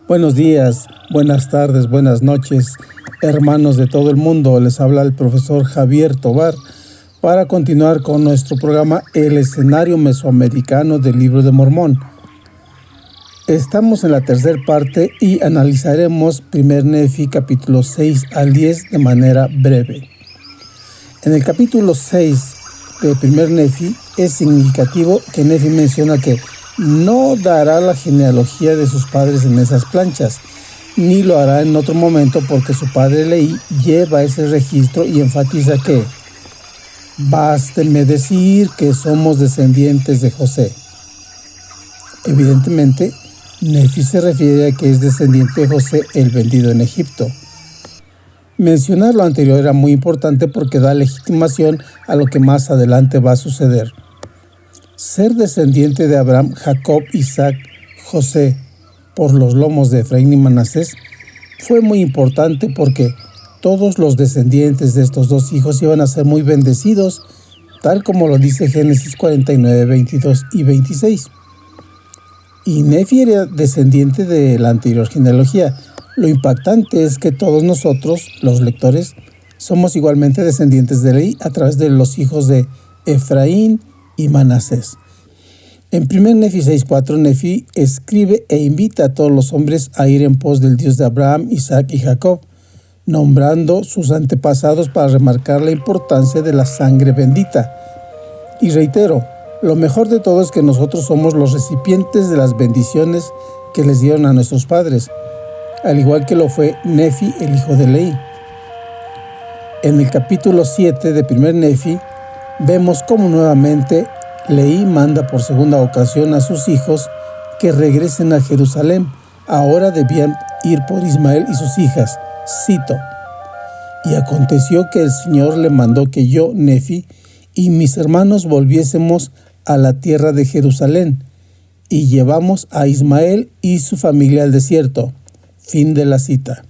Buenos días, buenas tardes, buenas noches, hermanos de todo el mundo. Les habla el profesor Javier Tobar para continuar con nuestro programa El escenario mesoamericano del Libro de Mormón. Estamos en la tercera parte y analizaremos 1 Nefi capítulo 6 al 10 de manera breve. En el capítulo 6 de 1 Nefi es significativo que Nefi menciona que no dará la genealogía de sus padres en esas planchas, ni lo hará en otro momento porque su padre Leí lleva ese registro y enfatiza que «Básteme decir que somos descendientes de José». Evidentemente, Nefi se refiere a que es descendiente de José el vendido en Egipto. Mencionar lo anterior era muy importante porque da legitimación a lo que más adelante va a suceder. Ser descendiente de Abraham, Jacob, Isaac, José por los lomos de Efraín y Manasés fue muy importante porque todos los descendientes de estos dos hijos iban a ser muy bendecidos, tal como lo dice Génesis 49, 22 y 26. Y Nefi era descendiente de la anterior genealogía. Lo impactante es que todos nosotros, los lectores, somos igualmente descendientes de Leí a través de los hijos de Efraín y Manasés. En 1 Nefi 6:4, Nefi escribe e invita a todos los hombres a ir en pos del Dios de Abraham, Isaac y Jacob, nombrando sus antepasados para remarcar la importancia de la sangre bendita. Y reitero, lo mejor de todo es que nosotros somos los recipientes de las bendiciones que les dieron a nuestros padres, al igual que lo fue Nefi, el hijo de Leí. En el capítulo 7 de 1 Nefi, vemos cómo nuevamente Leí manda por segunda ocasión a sus hijos que regresen a Jerusalén. Ahora debían ir por Ismael y sus hijas. Cito: «Y aconteció que el Señor le mandó que yo, Nefi, y mis hermanos volviésemos a la tierra de Jerusalén, y llevamos a Ismael y su familia al desierto». Fin de la cita.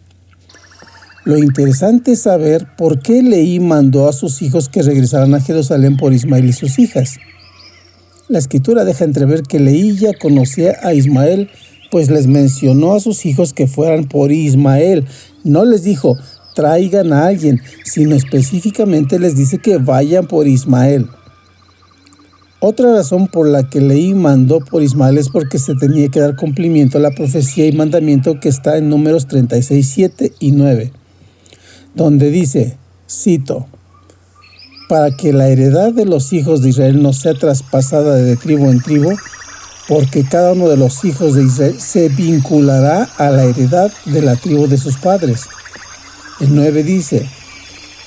Lo interesante es saber por qué Leí mandó a sus hijos que regresaran a Jerusalén por Ismael y sus hijas. La escritura deja entrever que Leí ya conocía a Ismael, pues les mencionó a sus hijos que fueran por Ismael. No les dijo, traigan a alguien, sino específicamente les dice que vayan por Ismael. Otra razón por la que Leí mandó por Ismael es porque se tenía que dar cumplimiento a la profecía y mandamiento que está en Números 36, 7 y 9. Donde dice, cito: «Para que la heredad de los hijos de Israel no sea traspasada de tribu en tribu, porque cada uno de los hijos de Israel se vinculará a la heredad de la tribu de sus padres». El 9 dice,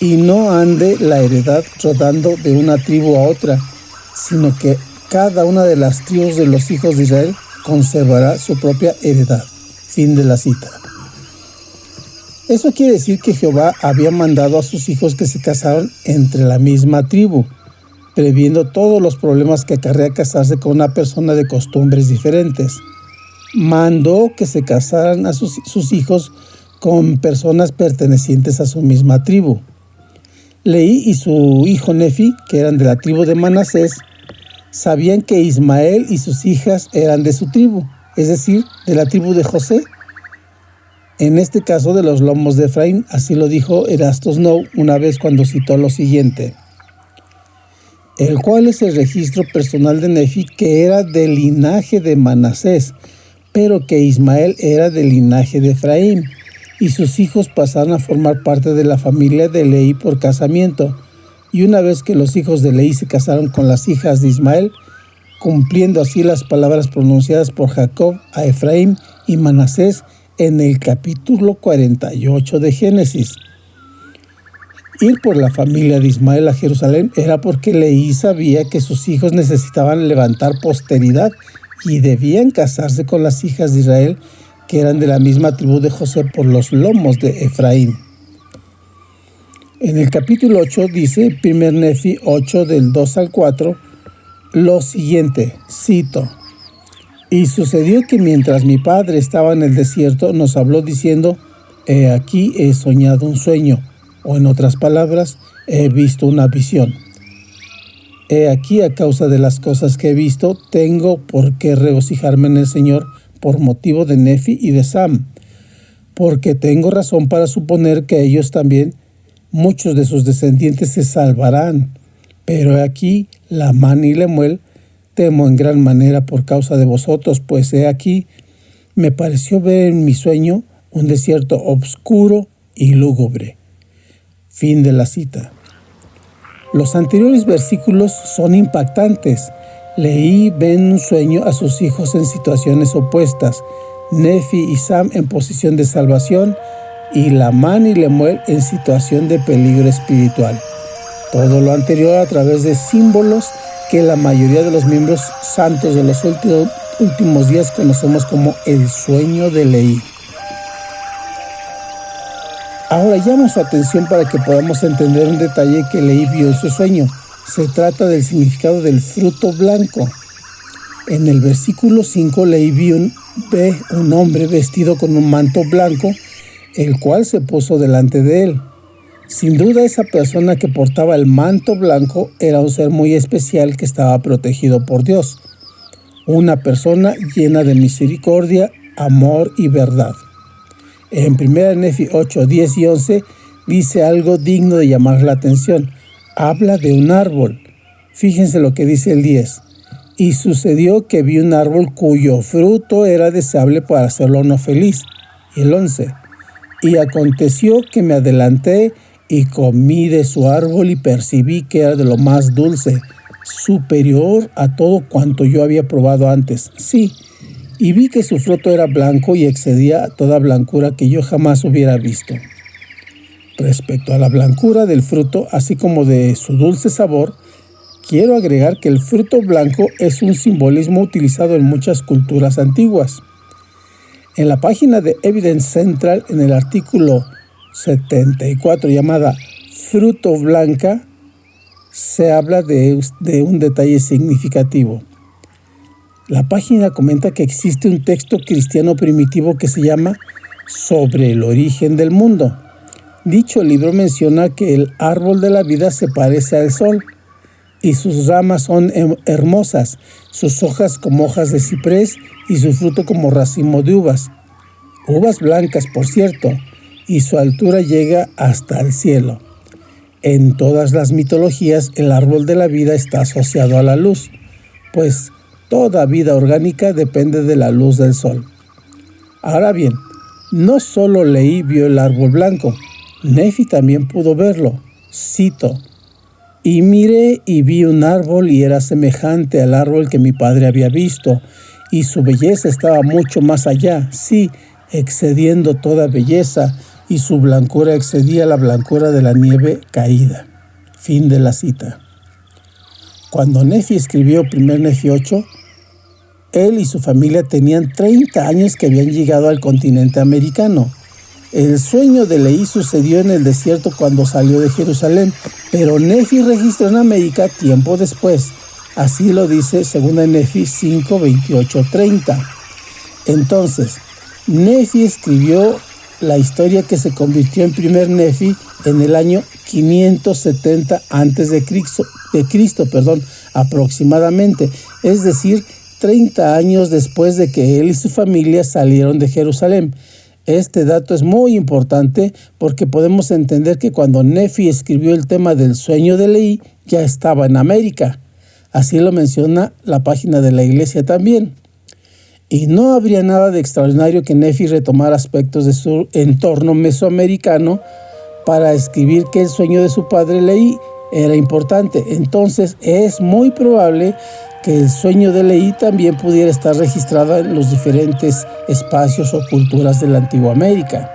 «Y no ande la heredad rodando de una tribu a otra, sino que cada una de las tribus de los hijos de Israel conservará su propia heredad». Fin de la cita. Eso quiere decir que Jehová había mandado a sus hijos que se casaran entre la misma tribu, previendo todos los problemas que acarrea casarse con una persona de costumbres diferentes. Mandó que se casaran a sus hijos con personas pertenecientes a su misma tribu. Leí y su hijo Nefi, que eran de la tribu de Manasés, sabían que Ismael y sus hijas eran de su tribu, es decir, de la tribu de José. En este caso de los lomos de Efraín, así lo dijo Erastus Snow una vez cuando citó lo siguiente: «El cual es el registro personal de Nefi, que era del linaje de Manasés, pero que Ismael era del linaje de Efraín, y sus hijos pasaron a formar parte de la familia de Leí por casamiento. Y una vez que los hijos de Leí se casaron con las hijas de Ismael, cumpliendo así las palabras pronunciadas por Jacob a Efraín y Manasés en el capítulo 48 de Génesis. Ir por la familia de Ismael a Jerusalén era porque Leí sabía que sus hijos necesitaban levantar posteridad y debían casarse con las hijas de Israel, que eran de la misma tribu de José por los lomos de Efraín. En el capítulo 8 dice 1 Nefi 8 del 2 al 4 lo siguiente, cito: «Y sucedió que mientras mi padre estaba en el desierto, nos habló diciendo, he aquí he soñado un sueño, o en otras palabras, he visto una visión. He aquí, a causa de las cosas que he visto, tengo por qué regocijarme en el Señor, por motivo de Nefi y de Sam, porque tengo razón para suponer que ellos también, muchos de sus descendientes se salvarán. Pero aquí, Lamán y Lemuel, temo en gran manera por causa de vosotros, pues he aquí, me pareció ver en mi sueño un desierto obscuro y lúgubre. Fin de la cita. Los anteriores versículos son impactantes. Leí ve en un sueño a sus hijos en situaciones opuestas, Nefi y Sam en posición de salvación y Lamán y Lemuel en situación de peligro espiritual. Todo lo anterior a través de símbolos que la mayoría de los miembros santos de los últimos días conocemos como el sueño de Leí. Ahora llamo su atención para que podamos entender un detalle que Leí vio en su sueño. Se trata del significado del fruto blanco. En el versículo 5 Leí ve un hombre vestido con un manto blanco, el cual se puso delante de él. Sin duda esa persona que portaba el manto blanco era un ser muy especial que estaba protegido por Dios. Una persona llena de misericordia, amor y verdad. En 1 Nefi 8, 10 y 11 dice algo digno de llamar la atención. Habla de un árbol. Fíjense lo que dice el 10. Y sucedió que vi un árbol cuyo fruto era deseable para hacerlo no feliz. Y el 11. Y aconteció que me adelanté y comí de su árbol y percibí que era de lo más dulce, superior a todo cuanto yo había probado antes. Sí, y vi que su fruto era blanco y excedía a toda blancura que yo jamás hubiera visto. Respecto a la blancura del fruto, así como de su dulce sabor, quiero agregar que el fruto blanco es un simbolismo utilizado en muchas culturas antiguas. En la página de Evidence Central, en el artículo 74 llamada Fruto Blanca, se habla de un detalle significativo. La página comenta que existe un texto cristiano primitivo que se llama Sobre el origen del mundo. Dicho libro menciona que el árbol de la vida se parece al sol y sus ramas son hermosas, sus hojas como hojas de ciprés y su fruto como racimo de uvas blancas por cierto, y su altura llega hasta el cielo. En todas las mitologías el árbol de la vida está asociado a la luz, pues toda vida orgánica depende de la luz del sol. Ahora bien, no solo Leí vio el árbol blanco, Nefi también pudo verlo. Cito: y miré y vi un árbol y era semejante al árbol que mi padre había visto, y su belleza estaba mucho más allá, sí, excediendo toda belleza, y su blancura excedía la blancura de la nieve caída. Fin de la cita. Cuando Nefi escribió 1 Nefi 8, él y su familia tenían 30 años que habían llegado al continente americano. El sueño de Leí sucedió en el desierto cuando salió de Jerusalén, pero Nefi registró en América tiempo después. Así lo dice 2 Nefi 5, 28, 30. Entonces, Nefi escribió la historia que se convirtió en 1 Nefi en el año 570 a.C., aproximadamente, es decir, 30 años después de que él y su familia salieron de Jerusalén. Este dato es muy importante porque podemos entender que cuando Nefi escribió el tema del sueño de Leí, ya estaba en América. Así lo menciona la página de la iglesia también. Y no habría nada de extraordinario que Nefi retomara aspectos de su entorno mesoamericano para escribir que el sueño de su padre Leí era importante. Entonces es muy probable que el sueño de Leí también pudiera estar registrado en los diferentes espacios o culturas de la antigua América.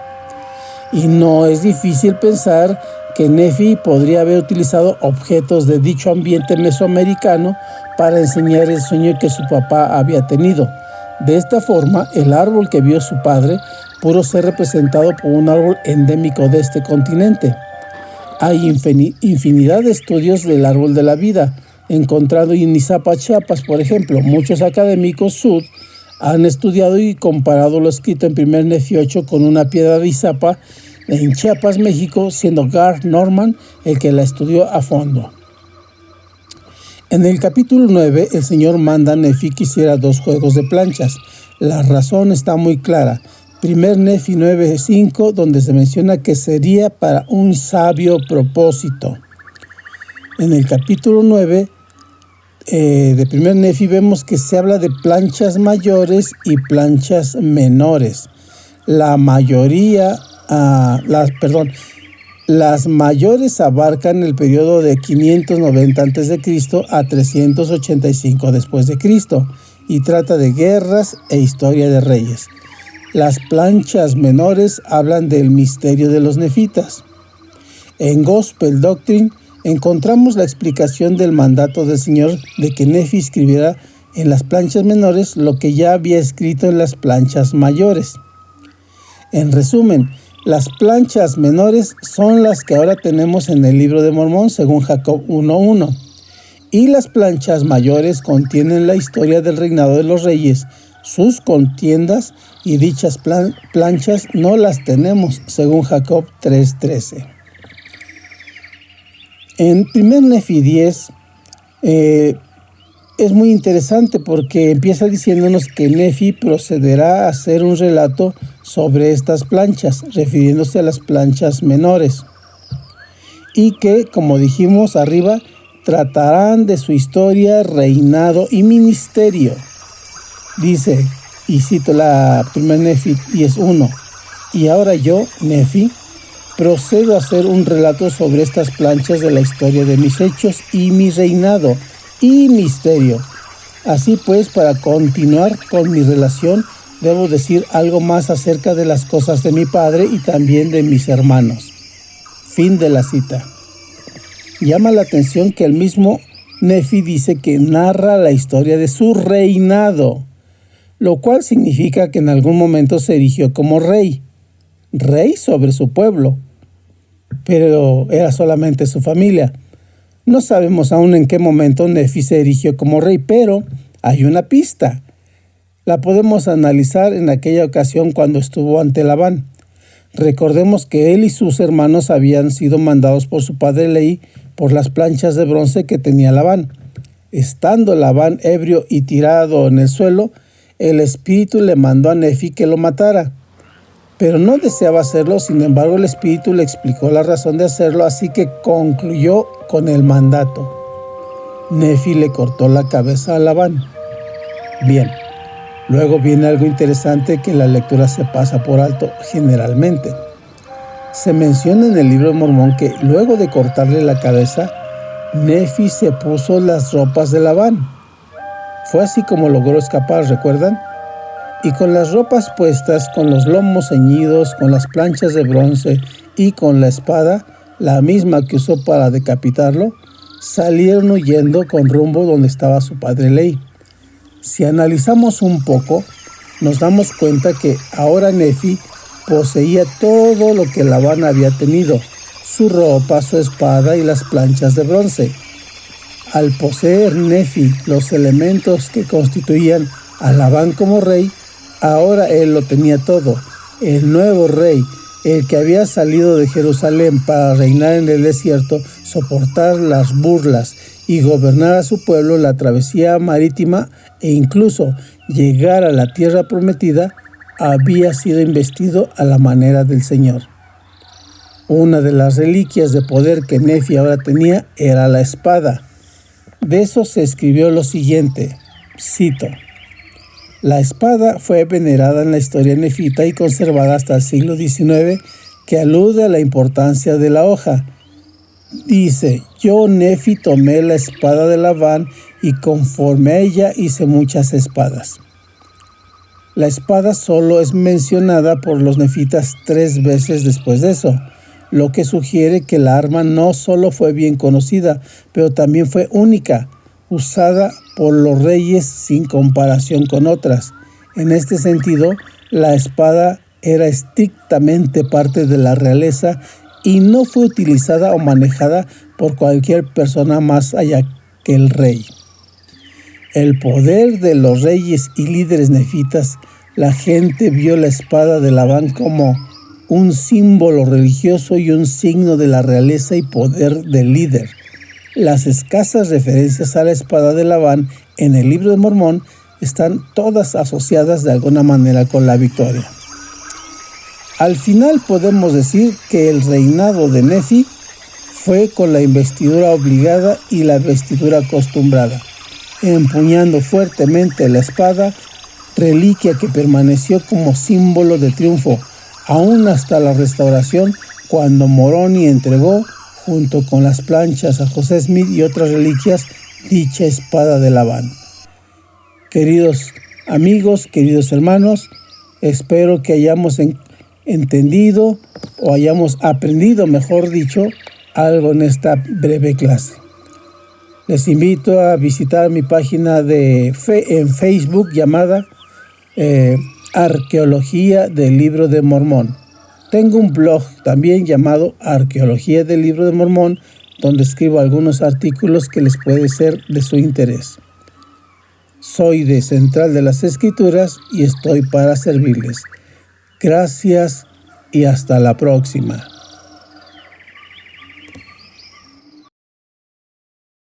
Y no es difícil pensar que Nefi podría haber utilizado objetos de dicho ambiente mesoamericano para enseñar el sueño que su papá había tenido. De esta forma, el árbol que vio su padre pudo ser representado por un árbol endémico de este continente. Hay infinidad de estudios del árbol de la vida, encontrado en Izapa, Chiapas, por ejemplo. Muchos académicos sud han estudiado y comparado lo escrito en 1 Nefi 8 con una piedra de Izapa en Chiapas, México, siendo Garth Norman el que la estudió a fondo. En el capítulo 9, el Señor manda a Nefi que hiciera 2 juegos de planchas. La razón está muy clara. 1 Nefi 9:5, donde se menciona que sería para un sabio propósito. En el capítulo 9 de 1 Nefi vemos que se habla de planchas mayores y planchas menores. Las mayores abarcan el periodo de 590 a.C. a 385 después de Cristo y trata de guerras e historia de reyes. Las planchas menores hablan del misterio de los nefitas. En Gospel Doctrine encontramos la explicación del mandato del Señor de que Nefi escribiera en las planchas menores lo que ya había escrito en las planchas mayores. En resumen, las planchas menores son las que ahora tenemos en el Libro de Mormón según Jacob 1:1, y las planchas mayores contienen la historia del reinado de los reyes, sus contiendas, y dichas planchas no las tenemos según Jacob 3:13. En 1 Nefi 10 es muy interesante porque empieza diciéndonos que Nefi procederá a hacer un relato sobre estas planchas, refiriéndose a las planchas menores, y que, como dijimos arriba, tratarán de su historia, reinado y ministerio. Dice, y cito la 1 Nefi 10:1, y ahora yo, Nefi, procedo a hacer un relato sobre estas planchas de la historia de mis hechos y mi reinado y misterio. Así pues, para continuar con mi relación, debo decir algo más acerca de las cosas de mi padre y también de mis hermanos. Fin de la cita. Llama la atención que el mismo Nefi dice que narra la historia de su reinado, lo cual significa que en algún momento se erigió como rey sobre su pueblo, pero era solamente su familia. No sabemos aún en qué momento Nefi se erigió como rey, pero hay una pista. La podemos analizar en aquella ocasión cuando estuvo ante Labán. Recordemos que él y sus hermanos habían sido mandados por su padre Leí por las planchas de bronce que tenía Labán. Estando Labán ebrio y tirado en el suelo, el espíritu le mandó a Nefi que lo matara. Pero no deseaba hacerlo, sin embargo el espíritu le explicó la razón de hacerlo, así que concluyó con el mandato. Nefi le cortó la cabeza a Labán. Bien, luego viene algo interesante que la lectura se pasa por alto generalmente. Se menciona en el Libro de Mormón que luego de cortarle la cabeza, Nefi se puso las ropas de Labán. Fue así como logró escapar, ¿recuerdan? Y con las ropas puestas, con los lomos ceñidos, con las planchas de bronce y con la espada, la misma que usó para decapitarlo, salieron huyendo con rumbo donde estaba su padre Leí. Si analizamos un poco, nos damos cuenta que ahora Nefi poseía todo lo que Labán había tenido: su ropa, su espada y las planchas de bronce. Al poseer Nefi los elementos que constituían a Labán como rey, ahora él lo tenía todo. El nuevo rey, el que había salido de Jerusalén para reinar en el desierto, soportar las burlas y gobernar a su pueblo, la travesía marítima e incluso llegar a la tierra prometida, había sido investido a la manera del Señor. Una de las reliquias de poder que Nefi ahora tenía era la espada. De eso se escribió lo siguiente, cito: la espada fue venerada en la historia nefita y conservada hasta el siglo XIX, que alude a la importancia de la hoja. Dice: yo, Nefi, tomé la espada de Labán y conforme a ella hice muchas espadas. La espada solo es mencionada por los nefitas 3 veces después de eso, lo que sugiere que la arma no solo fue bien conocida, pero también fue única, usada por los reyes sin comparación con otras. En este sentido, la espada era estrictamente parte de la realeza y no fue utilizada o manejada por cualquier persona más allá que el rey. El poder de los reyes y líderes nefitas, la gente vio la espada de Labán como un símbolo religioso y un signo de la realeza y poder del líder. Las escasas referencias a la espada de Labán en el Libro de Mormón están todas asociadas de alguna manera con la victoria. Al final podemos decir que el reinado de Nefi fue con la investidura obligada y la vestidura acostumbrada, empuñando fuertemente la espada, reliquia que permaneció como símbolo de triunfo, aún hasta la restauración, cuando Moroni entregó, junto con las planchas a José Smith y otras reliquias, dicha espada de Labán. Queridos amigos, queridos hermanos, espero que hayamos entendido o hayamos aprendido, mejor dicho, algo en esta breve clase. Les invito a visitar mi página en Facebook llamada Arqueología del Libro de Mormón. Tengo un blog también llamado Arqueología del Libro de Mormón, donde escribo algunos artículos que les puede ser de su interés. Soy de Central de las Escrituras y estoy para servirles. Gracias y hasta la próxima.